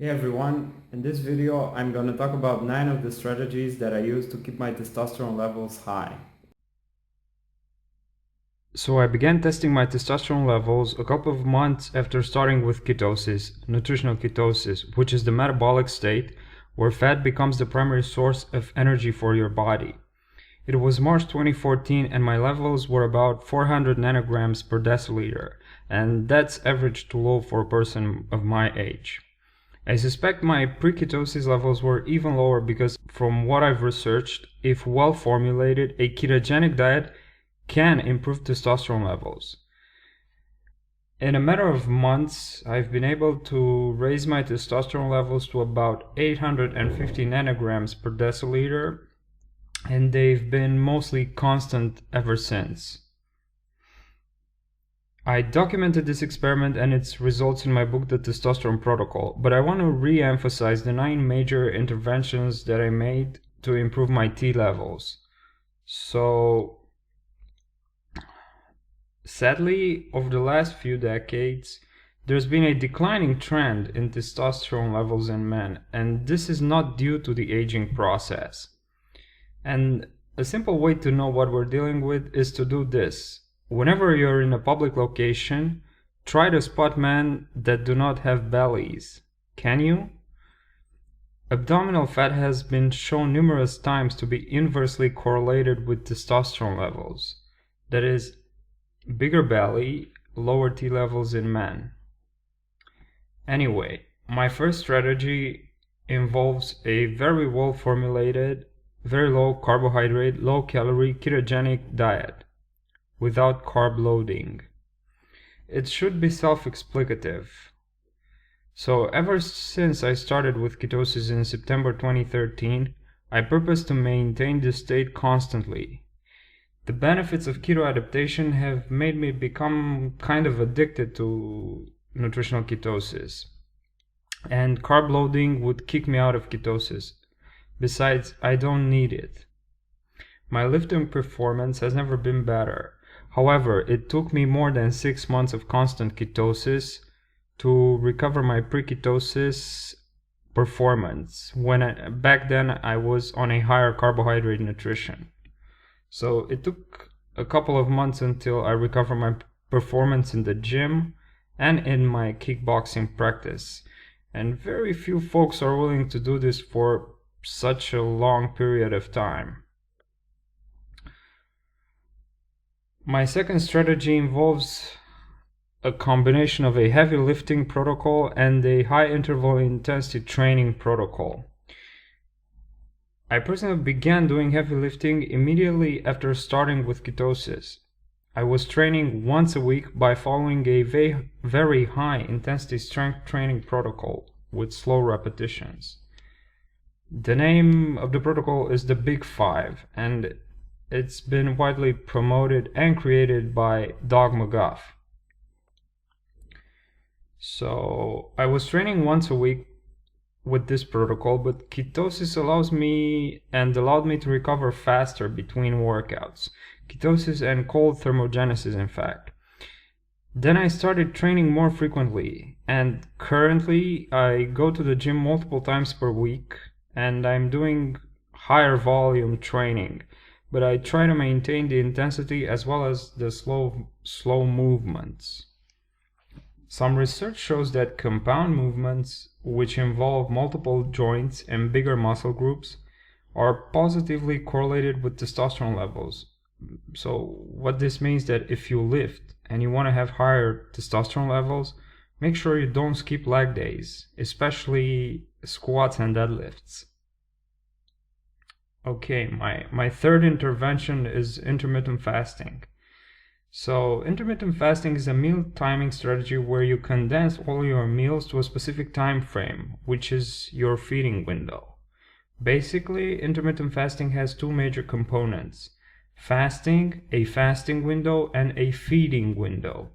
Hey everyone, in this video I'm going to talk about 9 of the strategies that I use to keep my testosterone levels high. So I began testing my testosterone levels a couple of months after starting with ketosis, nutritional ketosis, which is the metabolic state where fat becomes the primary source of energy for your body. It was March 2014 and my levels were about 400 nanograms per deciliter, and that's average to low for a person of my age. I suspect my pre-ketosis levels were even lower because from what I've researched, if well formulated, a ketogenic diet can improve testosterone levels. In a matter of months, I've been able to raise my testosterone levels to about 850 nanograms per deciliter, and they've been mostly constant ever since. I documented this experiment and its results in my book, The Testosterone Protocol, but I want to re-emphasize the 9 major interventions that I made to improve my T levels. So, sadly, over the last few decades, there's been a declining trend in testosterone levels in men, and this is not due to the aging process. And a simple way to know what we're dealing with is to do this. Whenever you're in a public location, try to spot men that do not have bellies. Can you? Abdominal fat has been shown numerous times to be inversely correlated with testosterone levels. That is, bigger belly, lower T levels in men. Anyway, my first strategy involves a very well formulated, very low carbohydrate, low calorie ketogenic diet without carb loading. It should be self-explicative. So ever since I started with ketosis in September 2013, I purpose to maintain this state constantly. The benefits of keto adaptation have made me become kind of addicted to nutritional ketosis, and carb loading would kick me out of ketosis. Besides, I don't need it. My lifting performance has never been better. However, it took me more than 6 months of constant ketosis to recover my pre-ketosis performance, when back then I was on a higher carbohydrate nutrition. So it took a couple of months until I recovered my performance in the gym and in my kickboxing practice. And very few folks are willing to do this for such a long period of time. My second strategy involves a combination of a heavy lifting protocol and a high interval intensity training protocol. I personally began doing heavy lifting immediately after starting with ketosis. I was training once a week by following a very high intensity strength training protocol with slow repetitions. The name of the protocol is the Big Five, and it's been widely promoted and created by Doug McGuff. So I was training once a week with this protocol, but ketosis allowed me to recover faster between workouts. Ketosis and cold thermogenesis, in fact. Then I started training more frequently, and currently I go to the gym multiple times per week, and I'm doing higher volume training, but I try to maintain the intensity as well as the slow movements. Some research shows that compound movements, which involve multiple joints and bigger muscle groups, are positively correlated with testosterone levels. So what this means that if you lift and you want to have higher testosterone levels, make sure you don't skip leg days, especially squats and deadlifts. Okay, my third intervention is intermittent fasting. So intermittent fasting is a meal timing strategy where you condense all your meals to a specific time frame, which is your feeding window. Basically, intermittent fasting has 2 major components: fasting, a fasting window, and a feeding window.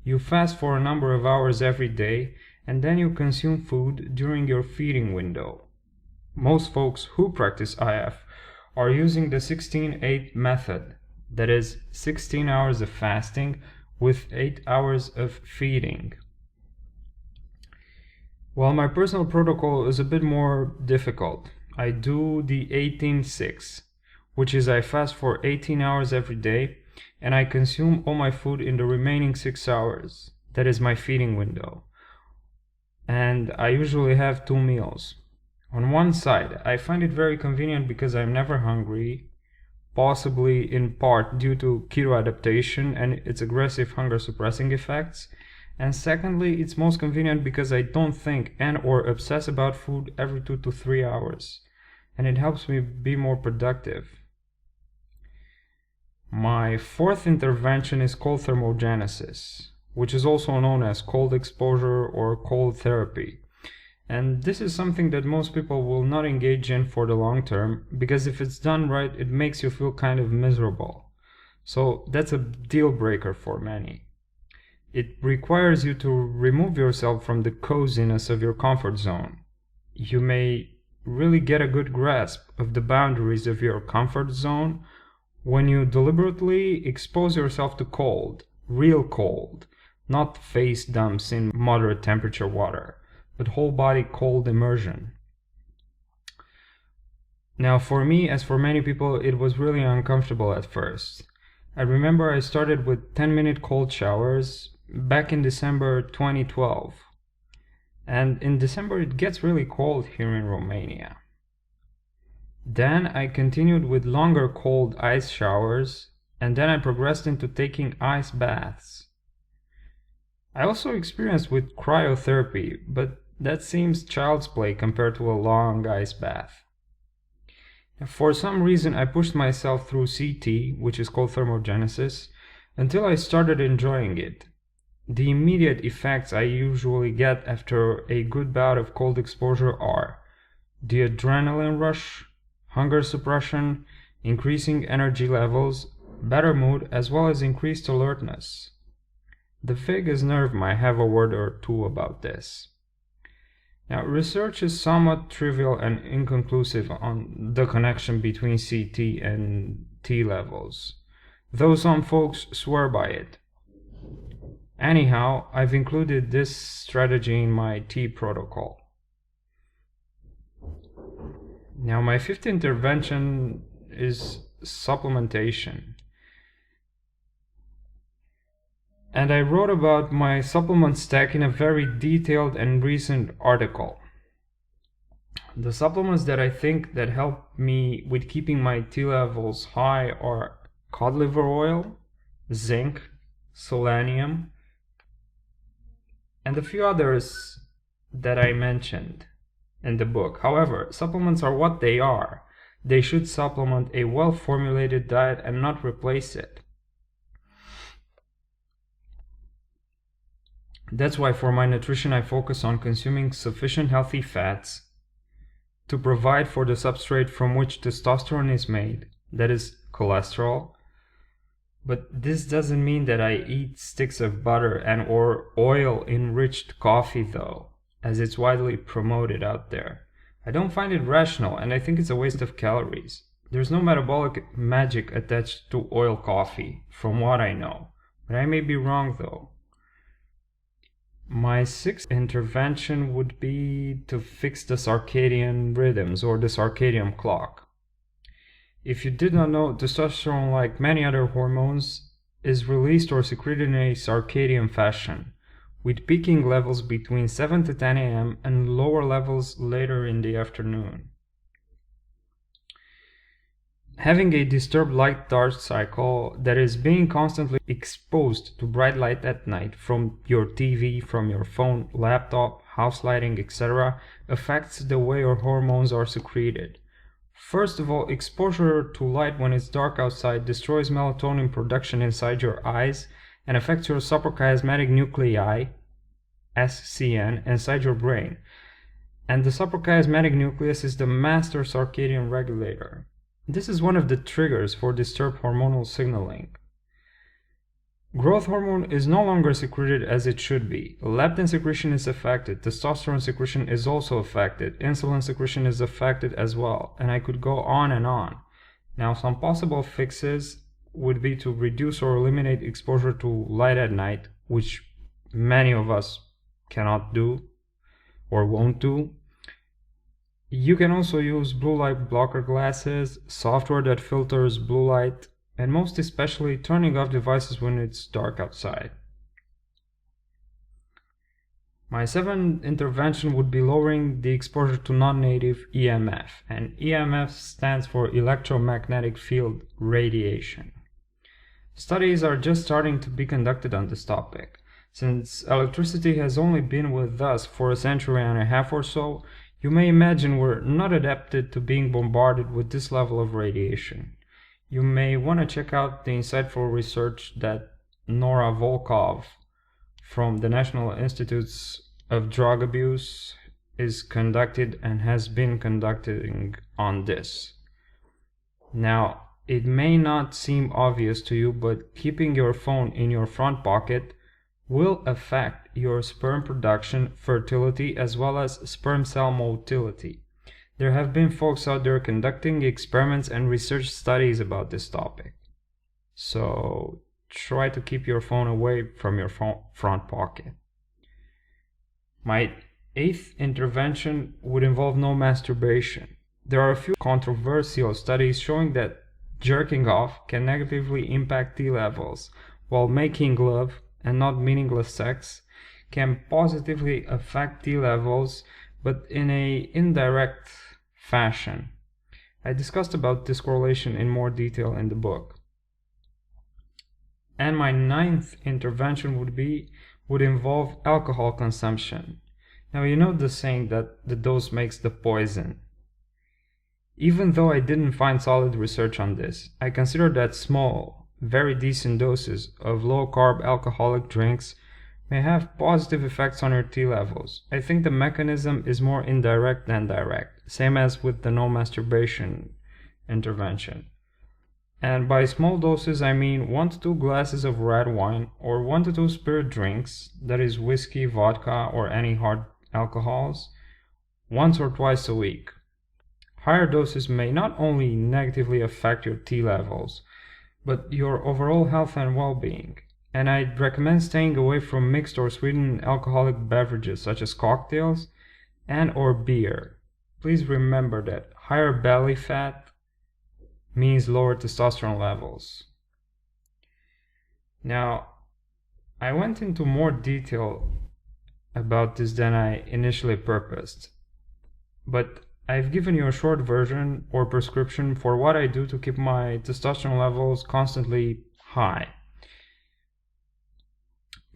You fast for a number of hours every day, and then you consume food during your feeding window. Most folks who practice IF are using the 16-8 method. That is 16 hours of fasting with 8 hours of feeding. Well, my personal protocol is a bit more difficult. I do the 18-6, which is I fast for 18 hours every day and I consume all my food in the remaining 6 hours. That is my feeding window. And I usually have 2 meals. On one side, I find it very convenient because I'm never hungry, possibly in part due to keto adaptation and its aggressive hunger suppressing effects. And secondly, it's most convenient because I don't think and or obsess about food every 2 to 3 hours. And it helps me be more productive. My fourth intervention is called thermogenesis, which is also known as cold exposure or cold therapy. And this is something that most people will not engage in for the long term, because if it's done right, it makes you feel kind of miserable. So that's a deal breaker for many. It requires you to remove yourself from the coziness of your comfort zone. You may really get a good grasp of the boundaries of your comfort zone when you deliberately expose yourself to cold, real cold, not face dumps in moderate temperature water, but whole body cold immersion. Now for me, as for many people, it was really uncomfortable at first. I remember I started with 10-minute cold showers back in December 2012. And in December it gets really cold here in Romania. Then I continued with longer cold ice showers, and then I progressed into taking ice baths. I also experienced with cryotherapy, but that seems child's play compared to a long ice bath. For some reason I pushed myself through CT, which is called thermogenesis, until I started enjoying it. The immediate effects I usually get after a good bout of cold exposure are the adrenaline rush, hunger suppression, increasing energy levels, better mood, as well as increased alertness. The vagus nerve might have a word or two about this. Now, research is somewhat trivial and inconclusive on the connection between CT and T levels, though some folks swear by it. Anyhow, I've included this strategy in my T protocol. Now, my fifth intervention is supplementation. And I wrote about my supplement stack in a very detailed and recent article. The supplements that I think that help me with keeping my T levels high are cod liver oil, zinc, selenium, and a few others that I mentioned in the book. However, supplements are what they are. They should supplement a well-formulated diet and not replace it. That's why for my nutrition I focus on consuming sufficient healthy fats to provide for the substrate from which testosterone is made, that is cholesterol. But this doesn't mean that I eat sticks of butter and or oil-enriched coffee though, as it's widely promoted out there. I don't find it rational, and I think it's a waste of calories. There's no metabolic magic attached to oil coffee, from what I know, but I may be wrong though. My sixth intervention would be to fix the circadian rhythms or the circadian clock. If you did not know, testosterone, like many other hormones, is released or secreted in a circadian fashion, with peaking levels between 7 to 10 a.m. and lower levels later in the afternoon. Having a disturbed light-dark cycle that is being constantly exposed to bright light at night from your TV, from your phone, laptop, house lighting, etc. affects the way your hormones are secreted. First of all, exposure to light when it's dark outside destroys melatonin production inside your eyes and affects your suprachiasmatic nuclei, SCN, inside your brain. And the suprachiasmatic nucleus is the master circadian regulator. This is one of the triggers for disturbed hormonal signaling. Growth hormone is no longer secreted as it should be. Leptin secretion is affected, testosterone secretion is also affected, insulin secretion is affected as well, and I could go on and on. Now, some possible fixes would be to reduce or eliminate exposure to light at night, which many of us cannot do, or won't do. You can also use blue light blocker glasses, software that filters blue light, and most especially turning off devices when it's dark outside. My seventh intervention would be lowering the exposure to non-native EMF, and EMF stands for electromagnetic field radiation. Studies are just starting to be conducted on this topic. Since electricity has only been with us for a century and a half or so, you may imagine we're not adapted to being bombarded with this level of radiation. You may want to check out the insightful research that Nora Volkov from the National Institutes of Drug Abuse is conducted and has been conducting on this. Now, it may not seem obvious to you, but keeping your phone in your front pocket will affect your sperm production, fertility, as well as sperm cell motility. There have been folks out there conducting experiments and research studies about this topic. So try to keep your phone away from your front pocket. My eighth intervention would involve no masturbation. There are a few controversial studies showing that jerking off can negatively impact T levels, while making love, and not meaningless sex, can positively affect T levels, but in an indirect fashion. I discussed about this correlation in more detail in the book. And my ninth intervention would involve alcohol consumption. Now, you know the saying that the dose makes the poison. Even though I didn't find solid research on this, I consider that small, very decent doses of low-carb alcoholic drinks may have positive effects on your T levels. I think the mechanism is more indirect than direct, same as with the no masturbation intervention. And by small doses, I mean 1 to 2 glasses of red wine or 1 to 2 spirit drinks, that is whiskey, vodka, or any hard alcohols, once or twice a week. Higher doses may not only negatively affect your T levels, but your overall health and well-being. And I'd recommend staying away from mixed or sweetened alcoholic beverages such as cocktails and or beer. Please remember that higher belly fat means lower testosterone levels. Now, I went into more detail about this than I initially purposed, but I've given you a short version or prescription for what I do to keep my testosterone levels constantly high.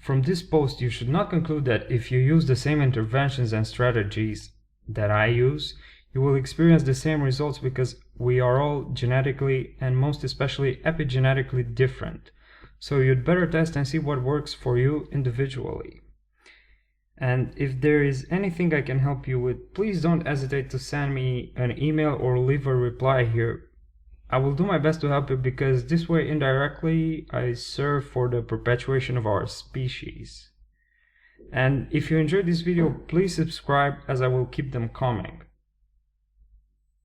From this post, you should not conclude that if you use the same interventions and strategies that I use, you will experience the same results, because we are all genetically and most especially epigenetically different. So you'd better test and see what works for you individually. And if there is anything I can help you with, please don't hesitate to send me an email or leave a reply here. I will do my best to help you, because this way indirectly I serve for the perpetuation of our species. And if you enjoyed this video, please subscribe, as I will keep them coming.